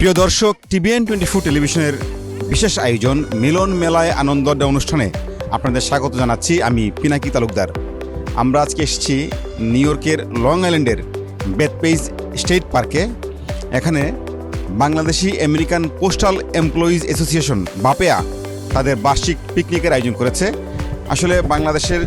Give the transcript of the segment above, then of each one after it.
প্রিয় দর্শক, TVN24 টেলিভিশনের বিশেষ আয়োজন মিলন মেলায় আনন্দ আড্ডা অনুষ্ঠানে আপনাদের স্বাগত জানাচ্ছি। আমি পিনাকি তালুকদার। আমরা আজকে এসেছি নিউ ইয়র্কের লং আইল্যান্ডের বেথপেজ স্টেট পার্কে। এখানে Bangladeshi American postal employees association BAPEA তাদের বার্ষিক পিকনিকের আয়োজন করেছে। আসলে বাংলাদেশের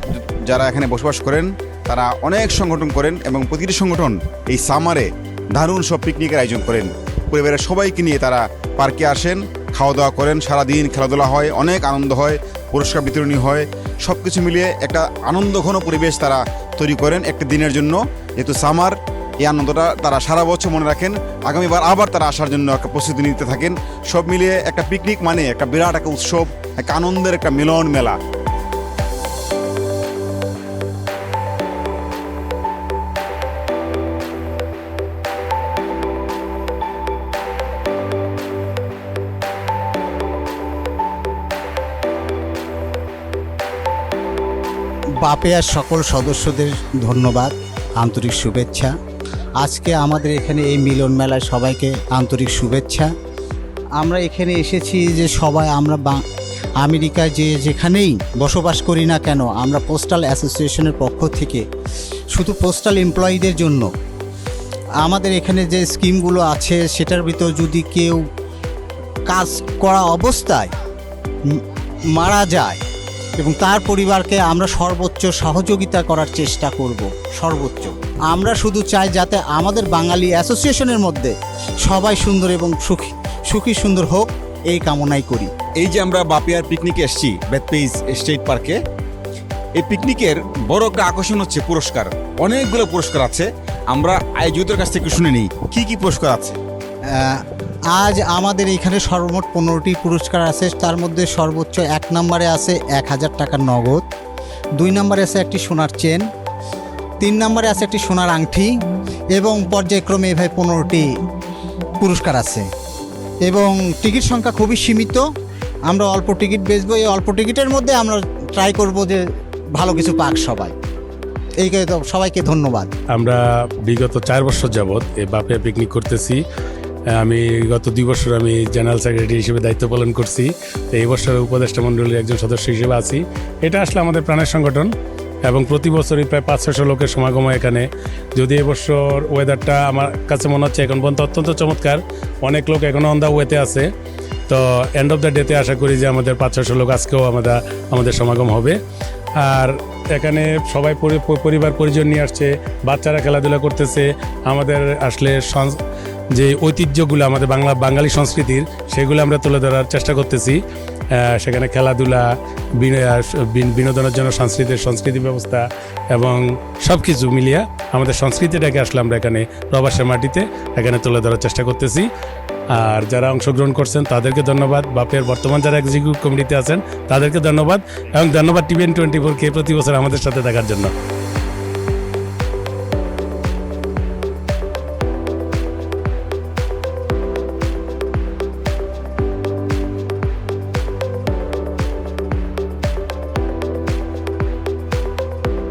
যারা এখানে বসবাস করেন তারা অনেক সংগঠন করেন এবং প্রতিটি সংগঠন এই সামারে দারুণ সব পিকনিকের আয়োজন করেন। পরিবারের সবাইকে নিয়ে তারা পার্কে আসেন, খাওয়া দাওয়া করেন, সারাদিন খেলাধুলা হয়, অনেক আনন্দ হয়, পুরস্কার বিতরণী হয়। সব কিছু মিলিয়ে একটা আনন্দঘন পরিবেশ তারা তৈরি করেন একটা দিনের জন্য। যেহেতু সামার, এই আনন্দটা তারা সারা বছর মনে রাখেন, আগামীবার আবার তারা আসার জন্য একটা প্রস্তুতি নিতে থাকেন। সব মিলিয়ে একটা পিকনিক মানে একটা বিরাট একটা উৎসব, একটা আনন্দের একটা মিলন মেলা। বাপেয়ার সকল সদস্যদের ধন্যবাদ, আন্তরিক শুভেচ্ছা। আজকে আমাদের এখানে এই মিলন মেলায় সবাইকে আন্তরিক শুভেচ্ছা। আমরা এখানে এসেছি যে সবাই আমরা আমেরিকায় যেখানেই বসবাস করি না কেন, আমরা পোস্টাল অ্যাসোসিয়েশনের পক্ষ থেকে শুধু পোস্টাল এমপ্লয়িদের জন্য আমাদের এখানে যে স্কিমগুলো আছে সেটার ভিতর যদি কেউ কাজ করা অবস্থায় মারা যায় এবং তার পরিবারকে আমরা সর্বোচ্চ সহযোগিতা করার চেষ্টা করব। সর্বোচ্চ আমরা শুধু চাই যাতে আমাদের বাঙালি অ্যাসোসিয়েশনের মধ্যে সবাই সুন্দর এবং সুখী সুন্দর হোক, এই কামনাই করি। এই যে আমরা বাপেয়ার পিকনিকে এসেছি বেথপেজ স্টেট পার্কে, এই পিকনিকের বড় একটা আকর্ষণ হচ্ছে পুরস্কার। অনেকগুলো পুরস্কার আছে, আমরা আয়োজকদের কাছ থেকে শুনে নিই কি কি পুরস্কার আছে। আজ আমাদের এখানে সর্বমোট 15টি পুরস্কার আছে। তার মধ্যে সর্বোচ্চ 1 নম্বরে আছে 1000 টাকার নগদ, 2 নম্বরে আছে একটি সোনার চেন, 3 নম্বরে আছে একটি সোনার আংটি এবং পর্যায়ক্রমে এভাবে 15টি পুরস্কার আছে। এবং টিকিট সংখ্যা খুবই সীমিত, আমরা অল্প টিকিট বেচবো। এই অল্প টিকিটের মধ্যে আমরা ট্রাই করব যে ভালো কিছু পাক সবাই। এই তো সবাইকে ধন্যবাদ। আমরা বিগত 4 বছর যাবৎ এই বাপেয়া পিকনিক করতেছি। আমি গত 2 বছর আমি জেনারেল সেক্রেটারি হিসেবে দায়িত্ব পালন করছি। তো এই বছর উপদেষ্টা মণ্ডলীর একজন সদস্য হিসেবে আছি। এটা আসলে আমাদের প্রাণের সংগঠন এবং প্রতি বছরই প্রায় 500-600 লোকের সমাগম এখানে। যদি এবছর ওয়েদারটা আমার কাছে মনে হচ্ছে এখন পর্যন্ত অত্যন্ত চমৎকার, অনেক লোক এখনও অন দ্য ওয়েতে আছে। তো এন্ড অফ দ্য ডেতে আশা করি যে আমাদের 500-600 লোক আজকেও আমাদের সমাগম হবে। আর এখানে সবাই পরিবার পরিজন নিয়ে আসছে, বাচ্চারা খেলাধুলা করতেছে। আমাদের আসলে যে ঐতিহ্যগুলো আমাদের বাঙালি সংস্কৃতির, সেগুলো আমরা তুলে ধরার চেষ্টা করতেছি। সেখানে খেলাধুলা, বিনোদনের জন্য সংস্কৃতি ব্যবস্থা এবং সব কিছু মিলিয়ে আমাদের সংস্কৃতিটাকে আসলে আমরা এখানে প্রবাসের মাটিতে এখানে তুলে ধরার চেষ্টা করতেছি। আর যারা অংশগ্রহণ করছেন তাদেরকে ধন্যবাদ। বাপের বর্তমান যারা এক্সিকিউটিভ কমিটিতে আছেন তাদেরকে ধন্যবাদ এবং ধন্যবাদ TVN24কে প্রতি বছর আমাদের সাথে থাকার জন্য।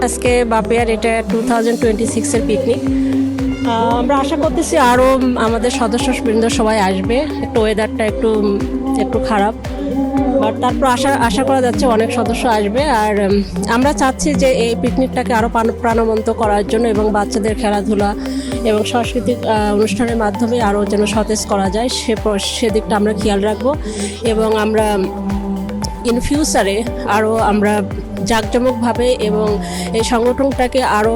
আজকে বাপেয়ার এটা 2026-এর পিকনিক। আমরা আশা করতেছি আরও আমাদের সদস্যবৃন্দ সবাই আসবে। একটু ওয়েদারটা একটু খারাপ, বাট তারপর আশা করা যাচ্ছে অনেক সদস্য আসবে। আর আমরা চাচ্ছি যে এই পিকনিকটাকে আরও প্রাণবন্ত করার জন্য এবং বাচ্চাদের খেলাধুলা এবং সাংস্কৃতিক অনুষ্ঠানের মাধ্যমে আরও যেন সতেজ করা যায়, সেদিকটা আমরা খেয়াল রাখবো। এবং আমরা ইন ফিউচারে আরও আমরা জাঁকজমকভাবে এবং এই সংগঠনটাকে আরও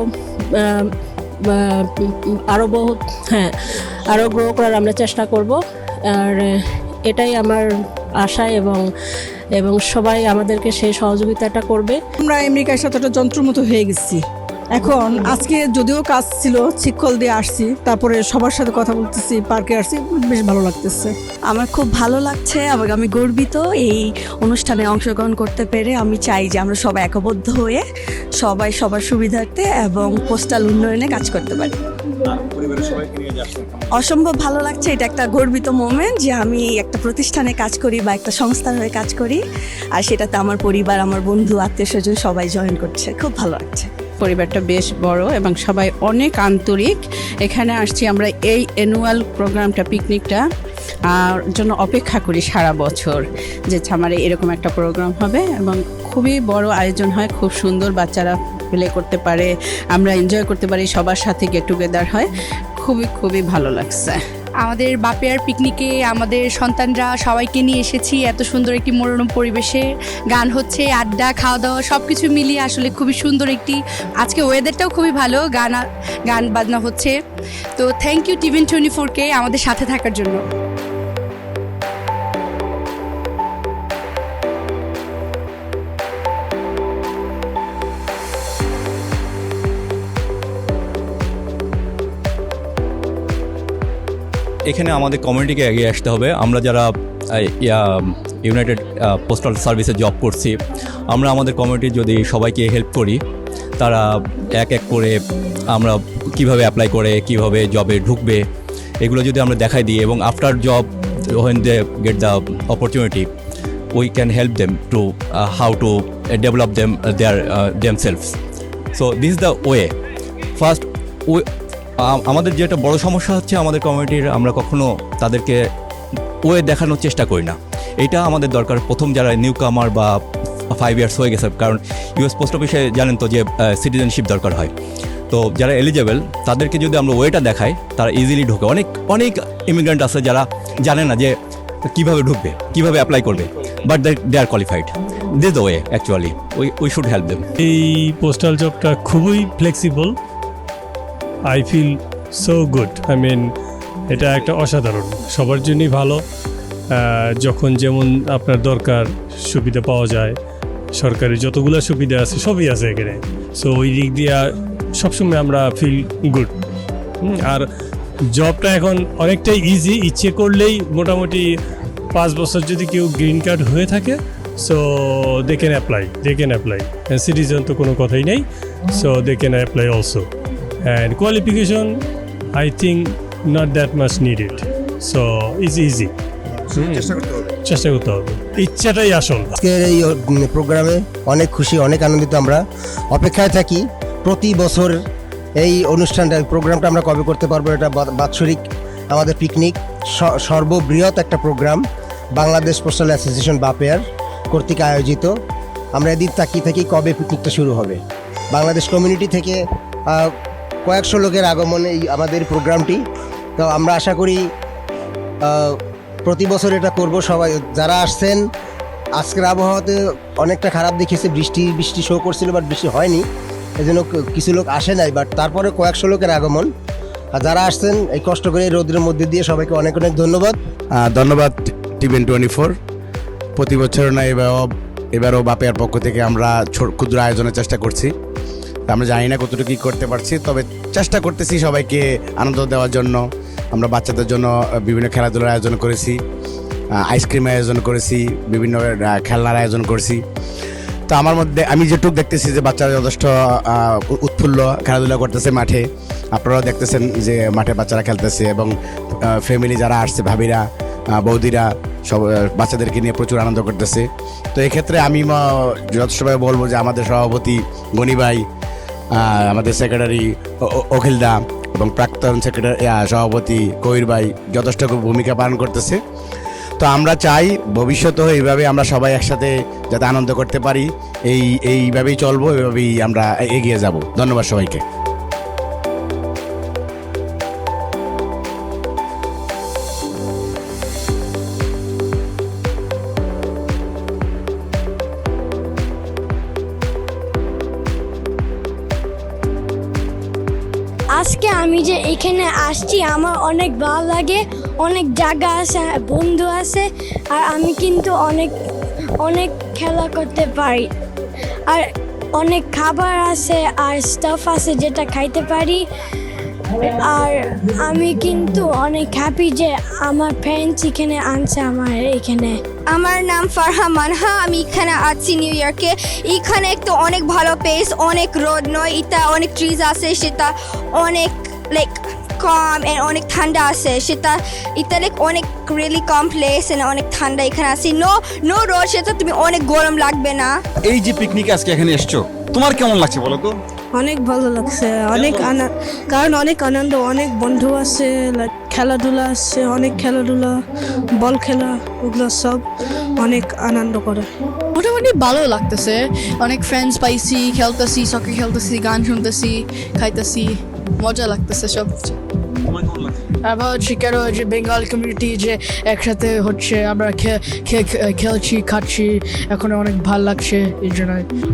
গ্রো করার আমরা চেষ্টা করব। আর এটাই আমার আশা এবং সবাই আমাদেরকে সেই সহযোগিতাটা করবে। আমরা আমেরিকার সাথে একটা যন্ত্রমতো হয়ে গেছি। এখন আজকে যদিও কাজ ছিল, ছিকল দিয়ে আসছি, তারপরে সবার সাথে কথা বলতেছি, পার্কে আসছি, বেশ ভালো লাগতেছে। আমার খুব ভালো লাগছে এবং আমি গর্বিত এই অনুষ্ঠানে অংশগ্রহণ করতে পেরে। আমি চাই যে আমরা সবাই একবদ্ধ হয়ে সবাই সবার সুবিধার্থে এবং পোস্টাল উন্নয়নে কাজ করতে পারি। অসম্ভব ভালো লাগছে। এটা একটা গর্বিত মোমেন্ট যে আমি একটা প্রতিষ্ঠানে কাজ করি বা একটা সংস্থার হয়ে কাজ করি, আর সেটাতে আমার পরিবার, আমার বন্ধু, আত্মীয় স্বজন সবাই জয়েন করছে। খুব ভালো লাগছে। পরিবারটা বেশ বড় এবং সবাই অনেক আন্তরিক। এখানে আসছি আমরা এই অ্যানুয়াল প্রোগ্রামটা, পিকনিকটা জন্য অপেক্ষা করি সারা বছর যে ছামারে এরকম একটা প্রোগ্রাম হবে এবং খুবই বড় আয়োজন হয়, খুব সুন্দর, বাচ্চারা প্লে করতে পারে, আমরা এনজয় করতে পারি, সবার সাথে গেট টুগেদার হয়, খুবই খুবই ভালো লাগছে। আমাদের বাপেয়ার পিকনিকে আমাদের সন্তানরা সবাইকে নিয়ে এসেছি এত সুন্দর একটি মনোরম পরিবেশে, গান হচ্ছে, আড্ডা, খাওয়া দাওয়া সব কিছু মিলিয়ে আসলে খুবই সুন্দর একটি, আজকে ওয়েদারটাও খুবই ভালো, গান বাজনা হচ্ছে। তো থ্যাংক ইউ TVN24-কে আমাদের সাথে থাকার জন্য। এখানে আমাদের কমিউনিটিকে এগিয়ে আসতে হবে। আমরা যারা ইউনাইটেড পোস্টাল সার্ভিসে জব করছি, আমরা আমাদের কমিউনিটি যদি সবাইকে হেল্প করি, তারা এক এক করে আমরা কিভাবে অ্যাপ্লাই করে কিভাবে জবে ঢুকবে এগুলো যদি আমরা দেখাই দিই, এবং after job when they get the opportunity we can help them to how to develop themselves. So this is the way. First আমাদের যেটা বড় সমস্যা হচ্ছে আমাদের কমিউনিটির, আমরা কখনো তাদেরকে ওয়ে দেখানোর চেষ্টা করি না। এটা আমাদের দরকার। প্রথম যারা নিউ কামার বা 5 ইয়ার্স হয়ে গেছে, কারণ US পোস্ট অফিসে জানেন তো যে সিটিজেনশিপ দরকার হয়, তো যারা এলিজেবল তাদেরকে যদি আমরা ওয়েটা দেখাই তারা ইজিলি ঢোকে। অনেক ইমিগ্রেন্ট আছে যারা জানে না যে কীভাবে ঢুকবে, কীভাবে অ্যাপ্লাই করবে, but they are qualified. This the way actually we should help them. এই পোস্টাল জবটা খুবই flexible, I feel so good. I mean এটা একটা অসাধারণ, সবার জন্যই ভালো। যখন যেমন আপনার দরকার সুবিধা পাওয়া যায়, সরকারি যতগুলো সুবিধা আছে সবই আছে এখানে। সো ওই দিক দিয়ে সবসময় আমরা ফিল গুড। আর জবটা এখন অনেকটাই ইজি, ইচ্ছে করলেই মোটামুটি 5 বছর যদি কেউ গ্রিন কার্ড হয়ে থাকে, so they can apply. Citizen তো কোনো কথাই নেই, so they can apply also. And qualification, I think not that much needed. So it's easy. চেষ্টা করতে হবে, ইচ্ছাটাই আসল। আজকের এই প্রোগ্রামে অনেক খুশি, অনেক আনন্দিত। আমরা অপেক্ষায় থাকি প্রতি বছর এই অনুষ্ঠানটা, প্রোগ্রামটা আমরা কবে করতে পারবো। এটা বাৎসরিক আমাদের পিকনিক, সর্ববৃহৎ একটা প্রোগ্রাম, বাংলাদেশ পোস্টাল অ্যাসোসিয়েশন বাপেয়ার কর্তৃক আয়োজিত। আমরা এদিন তাকিয়ে থাকি কবে পিকনিকটা শুরু হবে। বাংলাদেশ কমিউনিটি থেকে কয়েকশো লোকের আগমনে এই আমাদের প্রোগ্রামটি। তো আমরা আশা করি প্রতি বছর এটা করব। সবাই যারা আসছেন, আজকের আবহাওয়াতে অনেকটা খারাপ দেখিয়েছে, বৃষ্টি শো করছিল, বাট বৃষ্টি হয়নি, এই জন্য কিছু লোক আসে নাই, বাট তারপরে কয়েকশো লোকের আগমন। আর যারা আসছেন এই কষ্ট করে রোদের মধ্যে দিয়ে, সবাইকে অনেক অনেক ধন্যবাদ। ধন্যবাদ TVN24। প্রতি বছর না, এবারও বাপেয়ার পক্ষ থেকে আমরা ক্ষুদ্র আয়োজনের চেষ্টা করছি। আমরা জানি না কতটুকু কী করতে পারছি, তবে চেষ্টা করতেছি সবাইকে আনন্দ দেওয়ার জন্য। আমরা বাচ্চাদের জন্য বিভিন্ন খেলাধুলার আয়োজন করেছি, আইসক্রিমের আয়োজন করেছি, বিভিন্ন খেলনার আয়োজন করেছি। তো আমার মধ্যে আমি যেটুকু দেখতেছি যে বাচ্চারা যথেষ্ট উৎফুল্ল খেলাধুলা করতেছে মাঠে। আপনারাও দেখতেছেন যে মাঠে বাচ্চারা খেলতেছে, এবং ফ্যামিলি যারা আসছে, ভাবিরা, বৌদিরা, সব বাচ্চাদেরকে নিয়ে প্রচুর আনন্দ করতেছে। তো এক্ষেত্রে আমি যথেষ্টভাবে বলবো যে আমাদের সভাপতি গনি ভাই, আমাদের সেক্রেটারি অখিলদা এবং প্রাক্তন সভাপতি কবির ভাই যথেষ্ট ভূমিকা পালন করতেছে। তো আমরা চাই ভবিষ্যতেও এইভাবে আমরা সবাই একসাথে যাতে আনন্দ করতে পারি, এইভাবেই চলবো, এইভাবেই আমরা এগিয়ে যাব। ধন্যবাদ সবাইকে। আজকে আমি যে এখানে আসছি আমার অনেক ভালো লাগে, অনেক জায়গা আছে, বন্ধু আছে, আর আমি কিন্তু অনেক খেলা করতে পারি, আর অনেক খাবার আছে আর স্টাফ আছে যেটা খাইতে পারি। আর আমি কিন্তু অনেক হ্যাপি যে আমার ফ্রেন্ডস এখানে আনছে আমার এখানে। আমার নাম ফারহা মানহা, আমি এখানে আছি নিউ ইয়র্কে। এখানে একটা অনেক ভালো প্লেস, অনেক রোদ নয়, এটা অনেক ট্রিজ আছে, সেটা অনেক লাইক কম, অনেক ঠান্ডা আছে, সেটা এটা লাইক অনেক রিয়েলি কম প্লেস, অনেক ঠান্ডা এখানে আছে। নো রোদ, সেটা তুমি অনেক গরম লাগবে না। এই যে পিকনিকে আজকে এখানে এসছো, তোমার কেমন লাগছে বলো তো? অনেক ভালো লাগছে, কারণ অনেক আনন্দ, অনেক বন্ধু আছে, খেলাধুলা আছে, অনেক খেলাধুলা, বল খেলা, ওগুলো সব অনেক আনন্দ করে। মোটামুটি ভালো লাগতেছে, অনেক ফ্রেন্ডস পাইছি, খেলতেছি, সকার খেলতেছি, গান শুনতেছি, খাইতেছি, মজা লাগতেছে সব কিছু। আবার হচ্ছে কেন যে বেঙ্গল কমিউনিটি যে একসাথে হচ্ছে, আমরা খেলছি, খাচ্ছি, এখন অনেক ভালো লাগছে এই জন্য।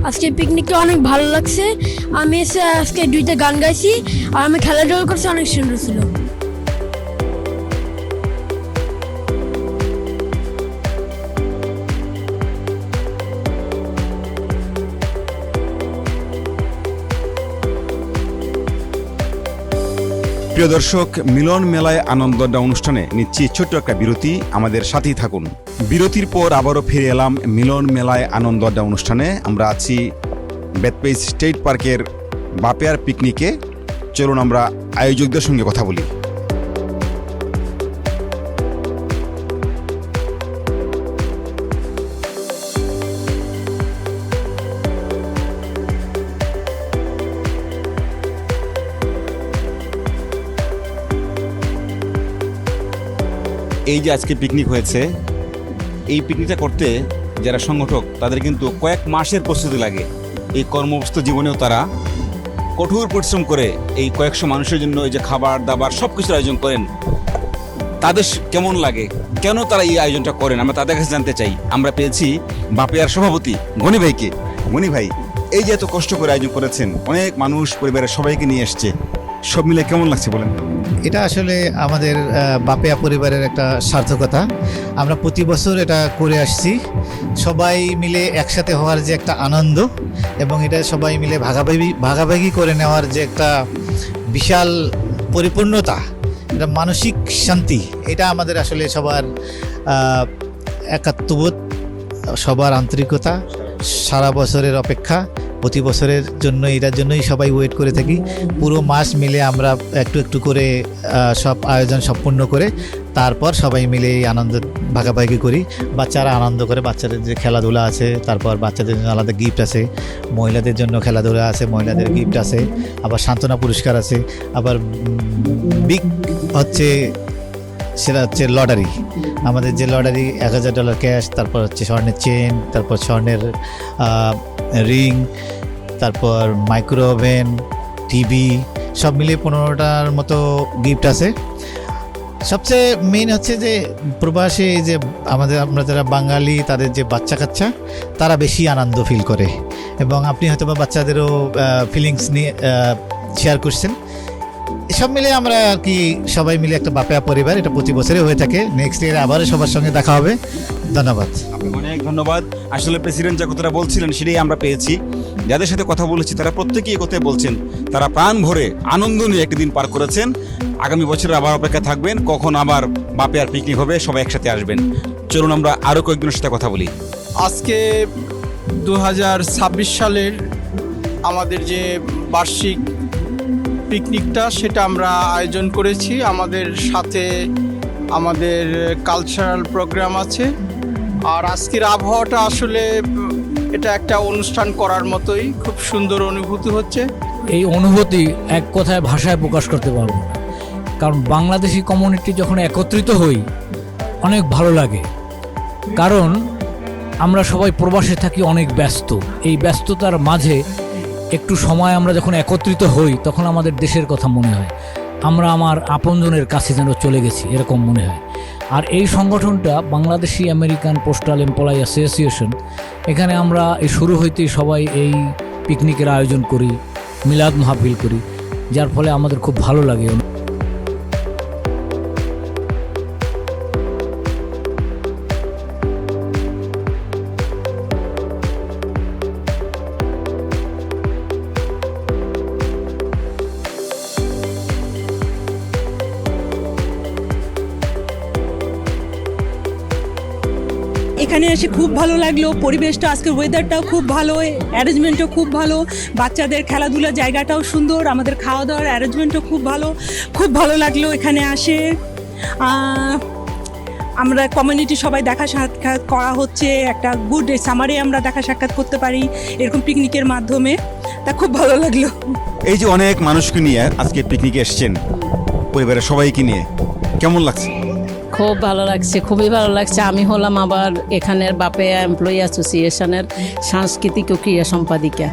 আজকে পিকনিকটা অনেক ভালো লাগছে, আমি এসে আজকে 2টা গান গাইছি আর আমি খেলাধুলা করছি, অনেক সুন্দর ছিল। প্রিয় দর্শক, মিলন মেলায় আনন্দ আড্ডা অনুষ্ঠানে নিচ্ছি ছোট্ট একটা বিরতি, আমাদের সাথেই থাকুন। বিরতির পর আবারও ফিরে এলাম মিলন মেলায় আনন্দ আড্ডা অনুষ্ঠানে। আমরা আছি বেথপেজ স্টেট পার্কের বাপেয়ার পিকনিকে। চলুন আমরা আয়োজকদের সঙ্গে কথা বলি। এই যে আজকে পিকনিক হয়েছে, এই পিকনিকটা করতে যারা সংগঠক তাদের কিন্তু কয়েক মাসের প্রস্তুতি লাগে। এই কর্মব্যস্ত জীবনেও তারা কঠোর পরিশ্রম করে এই কয়েকশো মানুষের জন্য এই যে খাবার দাবার সব কিছুর আয়োজন করেন। তাদের কেমন লাগে, কেন তারা এই আয়োজনটা করেন, আমরা তাদের কাছে জানতে চাই। আমরা পেয়েছি বাপেয়ার সভাপতি গনি ভাইকে। গনি ভাই, এই যে এত কষ্ট করে আয়োজন করেছেন, অনেক মানুষ পরিবারের সবাইকে নিয়ে এসছে, সব মিলে কেমন লাগছে বলেন? এটা আসলে আমাদের বাপেয়া পরিবারের একটা সার্থকতা। আমরা প্রতি বছর এটা করে আসছি, সবাই মিলে একসাথে হওয়ার যে একটা আনন্দ এবং এটা সবাই মিলে ভাগাভাগি করে নেওয়ার যে একটা বিশাল পরিপূর্ণতা, এটা মানসিক শান্তি, এটা আমাদের আসলে সবার একাত্মবোধ, সবার আন্তরিকতা, সারা বছরের অপেক্ষা, প্রতি বছরের জন্য, এটার জন্যই সবাই ওয়েট করে থাকি। পুরো মাস মিলে আমরা একটু একটু করে সব আয়োজন সম্পূর্ণ করে তারপর সবাই মিলে এই আনন্দ ভাগাভাগি করি। বাচ্চারা আনন্দ করে, বাচ্চাদের যে খেলাধুলা আছে, তারপর বাচ্চাদের জন্য আলাদা গিফট আছে, মহিলাদের জন্য খেলাধুলা আছে, মহিলাদের গিফট আছে, আবার সান্ত্বনা পুরস্কার আছে, আবার বিগ হচ্ছে সেটা হচ্ছে লটারি। আমাদের যে লটারি $1000 ক্যাশ, তারপর হচ্ছে স্বর্ণের চেন, তারপর স্বর্ণের রিং, তারপর মাইক্রো ওভেন, টিভি, সব মিলিয়ে 15টার মতো গিফট আছে। সবচেয়ে মেইন হচ্ছে যে প্রবাসে যে আমরা যারা বাঙালি, তাদের যে বাচ্চা কাচ্চা, তারা বেশি আনন্দ ফিল করে এবং আপনি হয়তো বা বাচ্চাদেরও ফিলিংস নিয়ে শেয়ার করছেন। সব মিলে আমরা আর কি সবাই মিলে একটা বাপেয়া পরিবার, এটা প্রতি বছরে হয়ে থাকে। নেক্সট ইয়ারে আবারও সবার সঙ্গে দেখা হবে। ধন্যবাদ। আপনাকে অনেক ধন্যবাদ। আসলে প্রেসিডেন্ট যা কথাটা বলছিলেন সেটাই আমরা পেয়েছি। যাদের সাথে কথা বলেছি তারা প্রত্যেকেই কথাই বলছেন, তারা প্রাণ ভরে আনন্দ নিয়ে একটি দিন পার করেছেন। আগামী বছরে আবার অপেক্ষা থাকবেন কখন আবার বাপেয়ার পিকনিক হবে, সবাই একসাথে আসবেন। চলুন আমরা আরও কয়েকজনের সাথে কথা বলি। আজকে 2026 সালের আমাদের যে বার্ষিক পিকনিকটা, সেটা আমরা আয়োজন করেছি। আমাদের সাথে আমাদের কালচারাল প্রোগ্রাম আছে। আর আজকের আবহাওয়াটা আসলে এটা একটা অনুষ্ঠান করার মতোই, খুব সুন্দর অনুভূতি হচ্ছে। এই অনুভূতি এক কথায় ভাষায় প্রকাশ করতে পারবো না, কারণ বাংলাদেশি কমিউনিটি যখন একত্রিত হই অনেক ভালো লাগে। কারণ আমরা সবাই প্রবাসে থাকি, অনেক ব্যস্ত। এই ব্যস্ততার মাঝে একটু সময় আমরা যখন একত্রিত হই তখন আমাদের দেশের কথা মনে হয়, আমরা আমার আপনজনের কাছে যেন চলে গেছি, এরকম মনে হয়। আর এই সংগঠনটা Bangladeshi American postal employee association, এখানে আমরা এই শুরু হইতেই সবাই এই পিকনিকের আয়োজন করি, মিলাদ মাহফিল করি, যার ফলে আমাদের খুব ভালো লাগে। এখানে এসে খুব ভালো লাগলো, পরিবেশটা, আজকের ওয়েদারটাও খুব ভালো, অ্যারেঞ্জমেন্টও খুব ভালো, বাচ্চাদের খেলাধুলার জায়গাটাও সুন্দর, আমাদের খাওয়া দাওয়ার অ্যারেঞ্জমেন্টও খুব ভালো, খুব ভালো লাগলো এখানে আসে। আমরা কমিউনিটি সবাই দেখা সাক্ষাৎ করা হচ্ছে, একটা গুড সামারে আমরা দেখা সাক্ষাৎ করতে পারি এরকম পিকনিকের মাধ্যমে। তা খুব ভালো লাগলো। এই যে অনেক মানুষকে নিয়ে আজকে পিকনিকে এসেছেন, পরিবারের সবাইকে নিয়ে, কেমন লাগছে? খুব ভালো লাগছে, খুবই ভালো লাগছে। আমি হলাম আবার এখানের বাপেয়া এমপ্লয়ি অ্যাসোসিয়েশনের সাংস্কৃতিক ও ক্রীড়া সম্পাদিকা।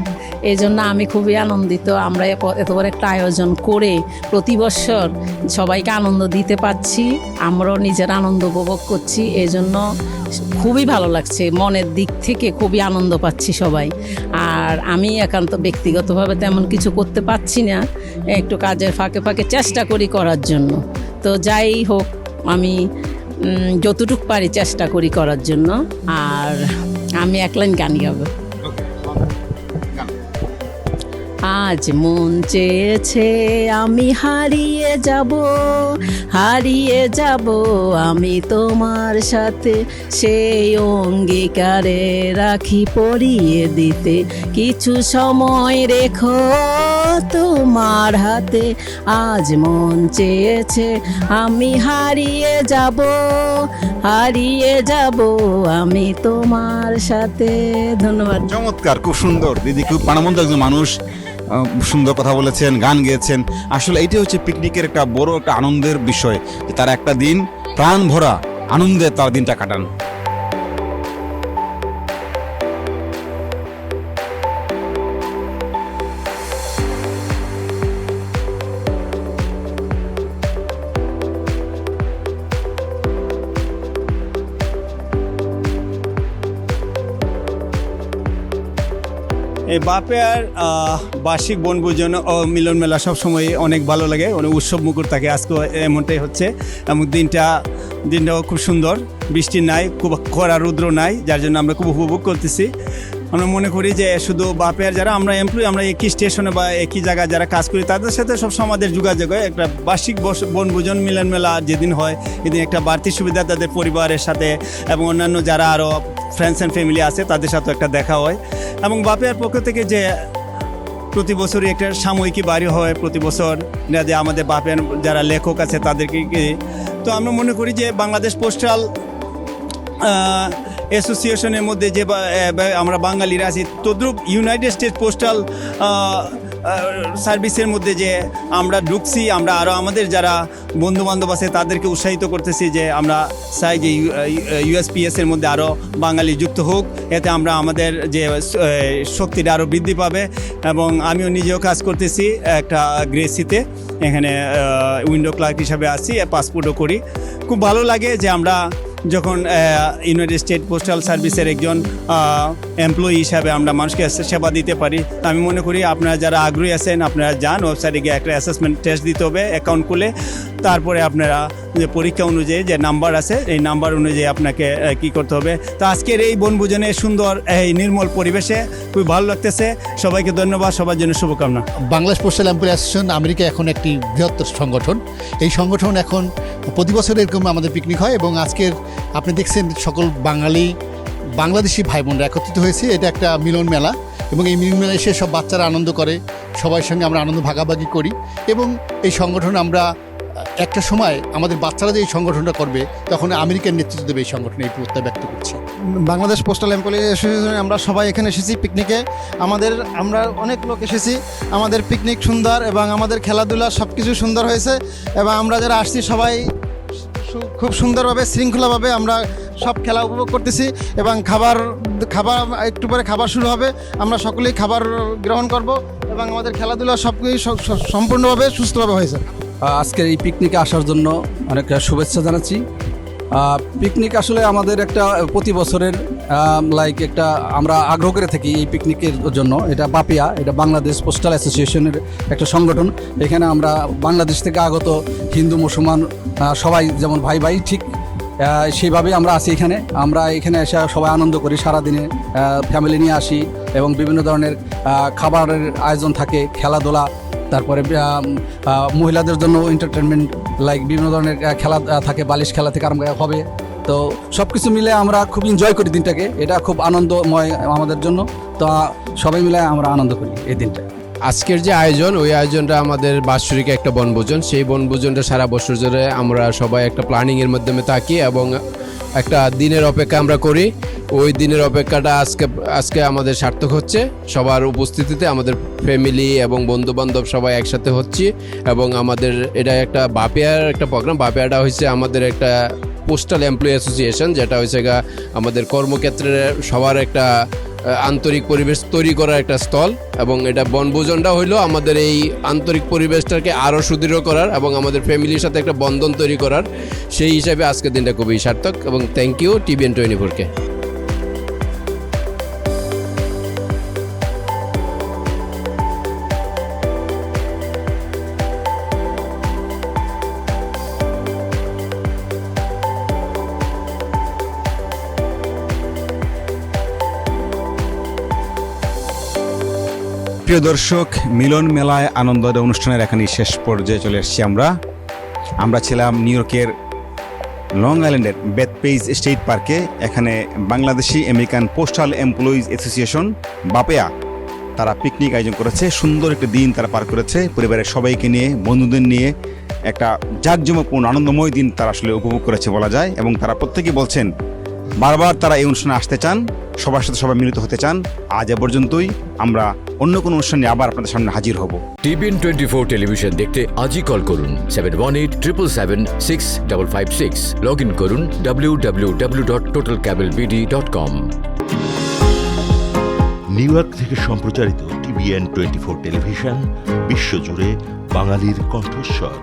এই জন্য আমি খুবই আনন্দিত। আমরা এত বড় একটা আয়োজন করে প্রতি বছর সবাইকে আনন্দ দিতে পারছি, আমরাও নিজের আনন্দ উপভোগ করছি। এই জন্য খুবই ভালো লাগছে, মনের দিক থেকে খুবই আনন্দ পাচ্ছি সবাই। আর আমি একান্ত ব্যক্তিগতভাবে তেমন কিছু করতে পারছি না, একটু কাজের ফাঁকে ফাঁকে চেষ্টা করি করার জন্য। তো যাই হোক, আমি যতটুকু পারি চেষ্টা করি করার জন্য। আর আমি এক লাইন গান গাবো। আজ মন চেয়েছে আমি হারিয়ে যাব আমি তোমার সাথে, সেই অঙ্গীকারে রাখি পরিয়ে দিতে, কিছু সময় রেখো তোমার হাতে। আজ মন চেয়েছে আমি হারিয়ে যাব আমি তোমার সাথে। ধন্যবাদ। চমৎকার, খুব সুন্দর দিদি, খুব প্রাণবন্ত একজন মানুষ, সুন্দর কথা বলেছেন, গান গেয়েছেন। আসলে এইটাই হচ্ছে পিকনিকের একটা বড় একটা আনন্দের বিষয়, যে তারা একটা দিন প্রাণ ভরা আনন্দে তার দিনটা কাটান। এই বাপেয়ার বার্ষিক বনভোজন ও মিলন মেলা সবসময় অনেক ভালো লাগে, অনেক উৎসব মুখর থাকে। আজকে এমনটাই হচ্ছে, এবং দিনটাও খুব সুন্দর, বৃষ্টি নাই, খুব খরা রৌদ্র নাই, যার জন্য আমরা খুব উপভোগ করতেছি। আমরা মনে করি যে শুধু বাপেয়ার যারা আমরা এমপ্লয়ি, আমরা একই স্টেশনে বা একই জায়গায় যারা কাজ করি, তাদের সাথে সবসময় আমাদের যোগাযোগ হয়। একটা বার্ষিক বনভোজন মিলন মেলা যেদিন হয়, এদিন একটা বাড়তি সুবিধা তাদের পরিবারের সাথে এবং অন্যান্য যারা আরও ফ্রেন্ডস অ্যান্ড ফ্যামিলি আছে তাদের সাথেও একটা দেখা হয়। এবং বাপেয়ার পক্ষ থেকে যে প্রতি বছরই একটা সাময়িকী বাড়ি হয়, প্রতি বছর যে আমাদের বাপের যারা লেখক আছে তাদেরকে, তো আমরা মনে করি যে বাংলাদেশ পোস্টাল অ্যাসোসিয়েশনের মধ্যে যে আমরা বাঙালিরা আছি, তদ্রুপ ইউনাইটেড স্টেটস পোস্টাল সার্ভিসের মধ্যে যে আমরা ঢুকছি, আমরা আরও আমাদের যারা বন্ধুবান্ধব আছে তাদেরকে উৎসাহিত করতেছি যে আমরা চাই যে ইউএসপিএসের মধ্যে আরও বাঙালি যুক্ত হোক, এতে আমরা আমাদের যে শক্তিটা আরও বৃদ্ধি পাবে। এবং আমিও নিজেও কাজ করতেছি একটা গ্রেসিতে, এখানে উইন্ডো ক্লার্ক হিসাবে আছি, পাসপোর্টও করি। খুব ভালো লাগে যে আমরা যখন ইউনাইটেড স্টেট পোস্টাল সার্ভিসের একজন এমপ্লয়ি হিসাবে আমরা মানুষকে সেবা দিতে পারি। আমি মনে করি আপনারা যারা আগ্রহী আছেন, আপনারা যান ওয়েবসাইটে গিয়ে একটা অ্যাসেসমেন্ট টেস্ট দিতে হবে, অ্যাকাউন্ট খুলে তারপরে আপনারা যে পরীক্ষা অনুযায়ী যে নাম্বার আছে এই নাম্বার অনুযায়ী আপনাকে কি করতে হবে। তো আজকের এই বনভোজনে সুন্দর এই নির্মল পরিবেশে খুব ভালো লাগতেছে। সবাইকে ধন্যবাদ, সবার জন্য শুভকামনা। Bangladesh postal employee association America এখন একটি বৃহত্তর সংগঠন। এই সংগঠন এখন প্রতি বছর এরকম আমাদের পিকনিক হয়, এবং আজকের আপনি দেখছেন সকল বাংলাদেশি ভাই বোনরা একত্রিত হয়েছে। এটা একটা মিলন মেলা, এবং এই মিলন মেলায় এসে সব বাচ্চারা আনন্দ করে, সবার সঙ্গে আমরা আনন্দ ভাগাভাগি করি। এবং এই সংগঠন আমরা একটা সময় আমাদের বাচ্চারা যে এই সংগঠনটা করবে, তখন আমেরিকার নেতৃত্ব দেবে এই সংগঠনে, এই প্রত্যয় ব্যক্ত করছি। বাংলাদেশ পোস্টাল এমপ্লয়ি অ্যাসোসিয়েশনে আমরা সবাই এখানে এসেছি পিকনিকে। আমরা অনেক লোক এসেছি, আমাদের পিকনিক সুন্দর এবং আমাদের খেলাধুলা সব কিছু সুন্দর হয়েছে। এবং আমরা যারা আসছি সবাই খুব সুন্দরভাবে শৃঙ্খলাভাবে আমরা সব খেলা উপভোগ করতেছি। এবং খাবার একটু পরে খাবার শুরু হবে, আমরা সকলেই খাবার গ্রহণ করব, এবং আমাদের খেলাধুলা সব কিছু সম্পূর্ণভাবে সুস্থভাবে হয়েছে। আজকের এই পিকনিকে আসার জন্য অনেক শুভেচ্ছা জানাচ্ছি। পিকনিক আসলে আমাদের একটা প্রতি বছরের একটা আমরা আগ্রহ করে থাকি এই পিকনিকের জন্য। এটা বাপিয়া, এটা বাংলাদেশ পোস্টাল অ্যাসোসিয়েশনের একটা সংগঠন। এখানে আমরা বাংলাদেশ থেকে আগত হিন্দু মুসলমান সবাই যেমন ভাই ভাই, ঠিক সেইভাবেই আমরা আছি এখানে। আমরা এখানে এসে সবাই আনন্দ করি, সারাদিনে ফ্যামিলি নিয়ে আসি, এবং বিভিন্ন ধরনের খাবারের আয়োজন থাকে, খেলাধুলা, তারপরে মহিলাদের জন্য এন্টারটেনমেন্ট বিভিন্ন ধরনের খেলা থাকে, বালিশ খেলা থেকে আরম্ভ হবে। তো সব কিছু মিলে আমরা খুব এনজয় করি দিনটাকে, এটা খুব আনন্দময় আমাদের জন্য। তো সবাই মিলে আমরা আনন্দ করি এই দিনটা। আজকের যে আয়োজন, ওই আয়োজনটা আমাদের বাৎসরিক একটা বনভোজন। সেই বনভোজনটা সারা বছর ধরে আমরা সবাই একটা প্ল্যানিংয়ের মাধ্যমে থাকি এবং একটা দিনের অপেক্ষা আমরা করি। ওই দিনের অপেক্ষাটা আজকে আমাদের সার্থক হচ্ছে। সবার উপস্থিতিতে আমাদের ফ্যামিলি এবং বন্ধুবান্ধব সবাই একসাথে হচ্ছি, এবং আমাদের এটা একটা বাপিয়ার একটা প্রোগ্রাম। বাপিয়াটা হচ্ছে আমাদের একটা পোস্টাল এমপ্লয়ি অ্যাসোসিয়েশন, যেটা হচ্ছে আমাদের কর্মক্ষেত্রে সবার একটা আন্তরিক পরিবেশ তৈরি করার একটা স্থল, এবং এটা বনভোজনটা হইলো আমাদের এই আন্তরিক পরিবেশটাকে আরও সুদৃঢ় করার এবং আমাদের ফ্যামিলির সাথে একটা বন্ধন তৈরি করার। সেই হিসাবে আজকের দিনটা খুবই সার্থক, এবং থ্যাংক ইউ TVN 24-কে। প্রিয় দর্শক, মিলন মেলায় আনন্দ অনুষ্ঠানের এখানে শেষ পর্যায়ে চলে এসেছি আমরা ছিলাম নিউ ইয়র্কের লং আইল্যান্ডের বেথপেজ স্টেট পার্কে। এখানে Bangladeshi American postal employees association BAPEA তারা পিকনিক আয়োজন করেছে। সুন্দর একটা দিন তারা পার করেছে পরিবারের সবাইকে নিয়ে, বন্ধুদের নিয়ে। একটা জাঁকজমকপূর্ণ আনন্দময় দিন তারা আসলে উপভোগ করেছে বলা যায়, এবং তারা প্রত্যেকেই বলছেন বারবার তারা এই অনুষ্ঠানে আসতে চান, সবার সাথে সবাই মিলিত হতে চান। আজ এ পর্যন্তই, আমরা অন্য কোনো অনুষ্ঠানে আবার আপনাদের সামনে হাজির হব। TVN 24 টেলিভিশন দেখতে আজই কল করুন 7187776556। লগ ইন করুন www.totalcablebd.com। নিউ ইয়র্ক থেকে সম্প্রচারিত TVN 24 টেলিভিশন বিশ্বজুড়ে বাঙালির কণ্ঠস্বর।